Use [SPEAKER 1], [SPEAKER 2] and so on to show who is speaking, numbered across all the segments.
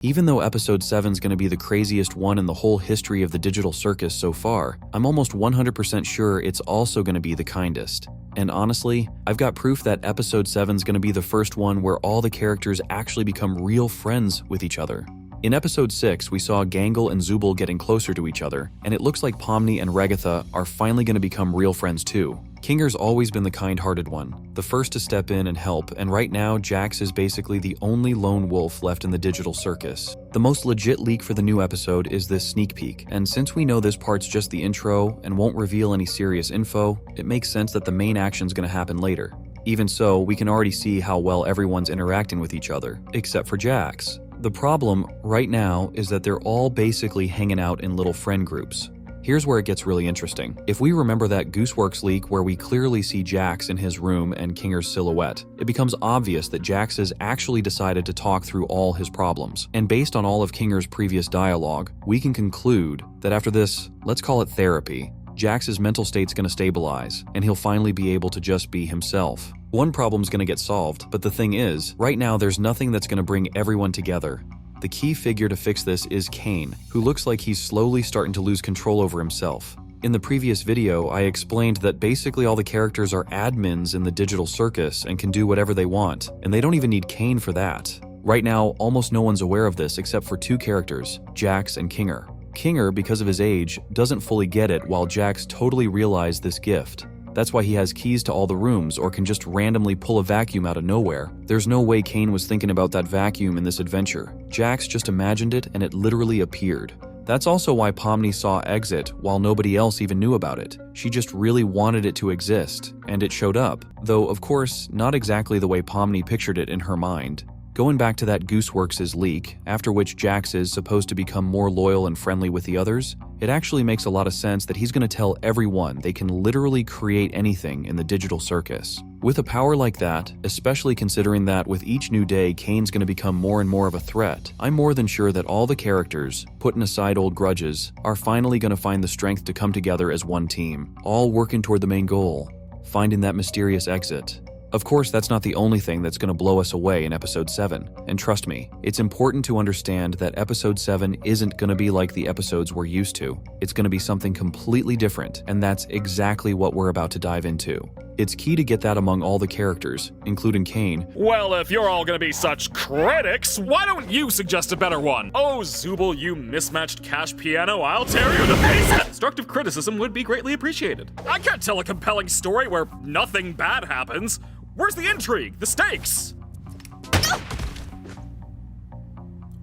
[SPEAKER 1] Even though episode 7 is going to be the craziest one in the whole history of the digital circus so far, I'm almost 100% sure it's also going to be the kindest. And honestly, I've got proof that episode 7 is going to be the first one where all the characters actually become real friends with each other. In episode 6, we saw Gangle and Zooble getting closer to each other, and it looks like Pomni and Regatha are finally going to become real friends too. Kinger's always been the kind-hearted one, the first to step in and help, and right now Jax is basically the only lone wolf left in the digital circus. The most legit leak for the new episode is this sneak peek, and since we know this part's just the intro and won't reveal any serious info, it makes sense that the main action's going to happen later. Even so, we can already see how well everyone's interacting with each other, except for Jax. The problem right now is that they're all basically hanging out in little friend groups. Here's where it gets really interesting. If we remember that Gooseworx leak where we clearly see Jax in his room and Kinger's silhouette, it becomes obvious that Jax has actually decided to talk through all his problems. And based on all of Kinger's previous dialogue, we can conclude that after this, let's call it therapy, Jax's mental state's gonna stabilize, and he'll finally be able to just be himself. One problem's gonna get solved, but the thing is, right now there's nothing that's gonna bring everyone together. The key figure to fix this is Kane, who looks like he's slowly starting to lose control over himself. In the previous video, I explained that basically all the characters are admins in the digital circus and can do whatever they want, and they don't even need Kane for that. Right now, almost no one's aware of this except for two characters, Jax and Kinger. Kinger, because of his age, doesn't fully get it, while Jax totally realized this gift. That's why he has keys to all the rooms or can just randomly pull a vacuum out of nowhere. There's no way Kane was thinking about that vacuum in this adventure. Jax just imagined it and it literally appeared. That's also why Pomni saw Exit while nobody else even knew about it. She just really wanted it to exist, and it showed up. Though, of course, not exactly the way Pomni pictured it in her mind. Going back to that Gooseworx's leak, after which Jax is supposed to become more loyal and friendly with the others, it actually makes a lot of sense that he's going to tell everyone they can literally create anything in the digital circus. With a power like that, especially considering that with each new day Kane's going to become more and more of a threat, I'm more than sure that all the characters, putting aside old grudges, are finally going to find the strength to come together as one team, all working toward the main goal, finding that mysterious exit. Of course, that's not the only thing that's going to blow us away in episode 7, and trust me, it's important to understand that episode 7 isn't going to be like the episodes we're used to. It's going to be something completely different, and that's exactly what we're about to dive into. It's key to get that among all the characters, including Kane.
[SPEAKER 2] Well, if you're all gonna be such critics, why don't you suggest a better one? Oh, Zooble, you mismatched cash piano, I'll tear you to pieces! Constructive criticism would be greatly appreciated. I can't tell a compelling story where nothing bad happens. Where's the intrigue? The stakes?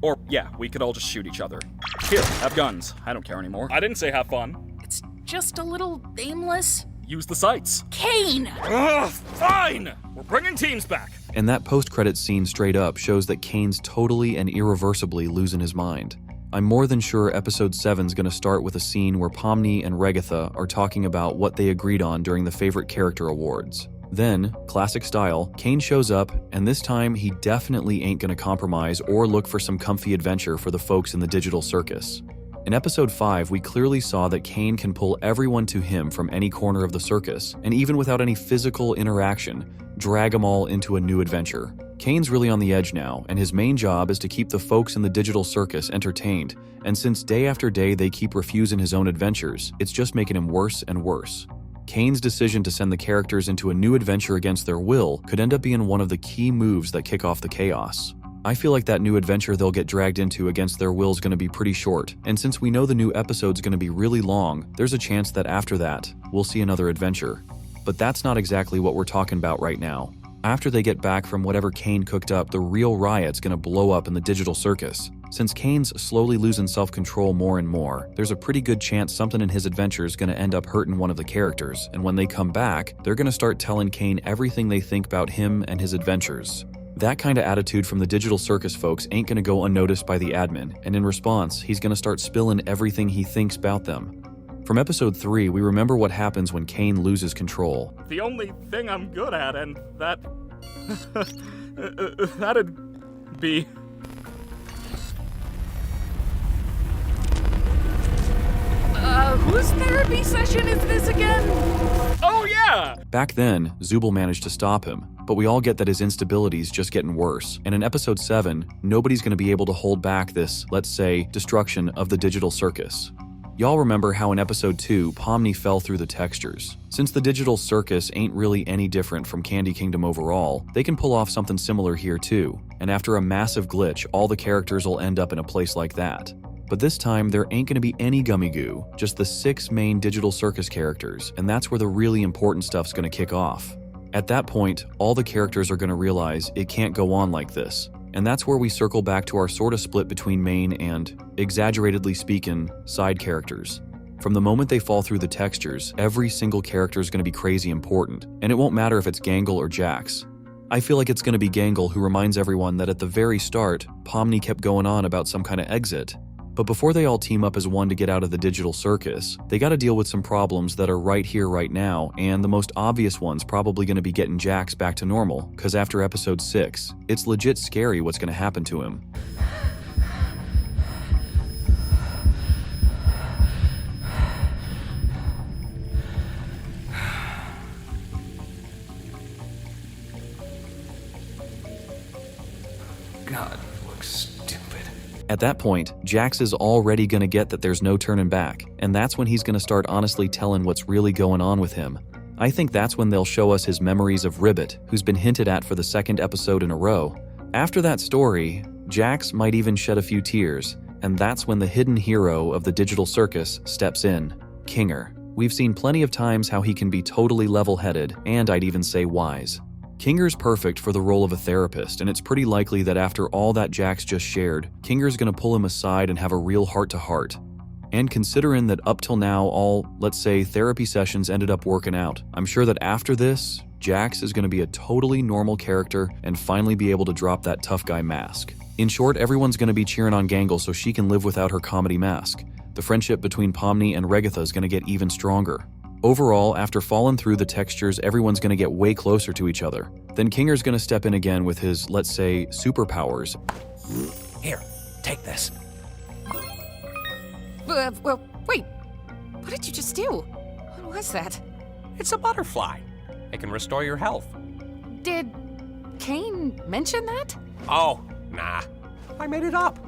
[SPEAKER 2] Or, yeah, we could all just shoot each other. Here, have guns. I don't care anymore. I didn't say have fun.
[SPEAKER 3] It's just a little aimless.
[SPEAKER 2] Use the sights.
[SPEAKER 3] Kane!
[SPEAKER 2] Ugh, fine! We're bringing teams back.
[SPEAKER 1] And that post-credits scene straight up shows that Kane's totally and irreversibly losing his mind. I'm more than sure episode 7's gonna start with a scene where Pomni and Regatha are talking about what they agreed on during the favorite character awards. Then, classic style, Kane shows up, and this time he definitely ain't gonna compromise or look for some comfy adventure for the folks in the digital circus. In episode 5, we clearly saw that Kane can pull everyone to him from any corner of the circus, and even without any physical interaction, drag them all into a new adventure. Kane's really on the edge now, and his main job is to keep the folks in the digital circus entertained, and since day after day they keep refusing his own adventures, it's just making him worse and worse. Kane's decision to send the characters into a new adventure against their will could end up being one of the key moves that kick off the chaos. I feel like that new adventure they'll get dragged into against their will is going to be pretty short, and since we know the new episode's going to be really long, there's a chance that after that, we'll see another adventure. But that's not exactly what we're talking about right now. After they get back from whatever Kane cooked up, the real riot's going to blow up in the digital circus. Since Kane's slowly losing self-control more and more, there's a pretty good chance something in his adventure is going to end up hurting one of the characters, and when they come back, they're going to start telling Kane everything they think about him and his adventures. That kind of attitude from the digital circus folks ain't gonna go unnoticed by the admin, and in response, he's gonna start spilling everything he thinks about them. From episode 3, we remember what happens when Kane loses control.
[SPEAKER 2] The only thing I'm good at, and that... that'd be...
[SPEAKER 3] Whose therapy session is this again?
[SPEAKER 2] Oh yeah!
[SPEAKER 1] Back then, Zubul managed to stop him, but we all get that his instability's just getting worse. And in episode 7, nobody's going to be able to hold back this, let's say, destruction of the digital circus. Y'all remember how in episode 2, Pomni fell through the textures. Since the digital circus ain't really any different from Candy Kingdom overall, they can pull off something similar here too. And after a massive glitch, all the characters will end up in a place like that. But this time, there ain't gonna be any gummy goo, just the 6 main digital circus characters, and that's where the really important stuff's gonna kick off. At that point, all the characters are gonna realize it can't go on like this. And that's where we circle back to our sorta split between main and, exaggeratedly speaking, side characters. From the moment they fall through the textures, every single character is going to be crazy important, and it won't matter if it's Gangle or Jax. I feel like it's going to be Gangle who reminds everyone that at the very start, Pomni kept going on about some kind of exit. But before they all team up as one to get out of the digital circus, they gotta deal with some problems that are right here, right now, and the most obvious one's probably gonna be getting Jax back to normal, cause after episode 6, it's legit scary what's gonna happen to him.
[SPEAKER 4] God, looks stupid.
[SPEAKER 1] At that point, Jax is already gonna get that there's no turning back, and that's when he's gonna start honestly telling what's really going on with him. I think that's when they'll show us his memories of Ribbit, who's been hinted at for the 2nd episode in a row. After that story, Jax might even shed a few tears, and that's when the hidden hero of the digital circus steps in, Kinger. We've seen plenty of times how he can be totally level-headed, and I'd even say wise. Kinger's perfect for the role of a therapist, and it's pretty likely that after all that Jax just shared, Kinger's gonna pull him aside and have a real heart-to-heart. And considering that up till now all, let's say, therapy sessions ended up working out, I'm sure that after this, Jax is gonna be a totally normal character and finally be able to drop that tough guy mask. In short, everyone's gonna be cheering on Gangle so she can live without her comedy mask. The friendship between Pomni and Regatha is gonna get even stronger. Overall, after falling through the textures, everyone's gonna get way closer to each other. Then Kinger's gonna step in again with his, let's say, superpowers.
[SPEAKER 4] Here, take this.
[SPEAKER 3] Well, wait. What did you just do? What was that?
[SPEAKER 4] It's a butterfly. It can restore your health.
[SPEAKER 3] Did Kane mention that?
[SPEAKER 4] Oh, nah. I made it up.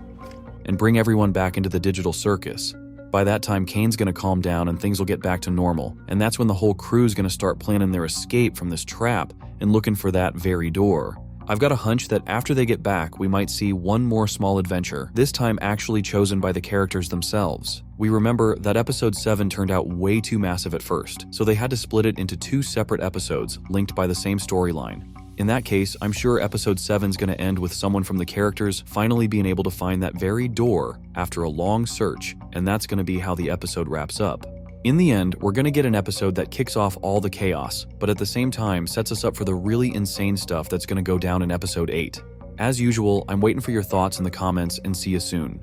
[SPEAKER 1] And bring everyone back into the digital circus. By that time, Kane's gonna calm down and things will get back to normal, and that's when the whole crew's gonna start planning their escape from this trap and looking for that very door. I've got a hunch that after they get back, we might see one more small adventure, this time actually chosen by the characters themselves. We remember that episode 7 turned out way too massive at first, so they had to split it into 2 separate episodes, linked by the same storyline. In that case, I'm sure episode 7's gonna end with someone from the characters finally being able to find that very door after a long search, and that's gonna be how the episode wraps up. In the end, we're gonna get an episode that kicks off all the chaos, but at the same time sets us up for the really insane stuff that's gonna go down in episode 8. As usual, I'm waiting for your thoughts in the comments and see you soon.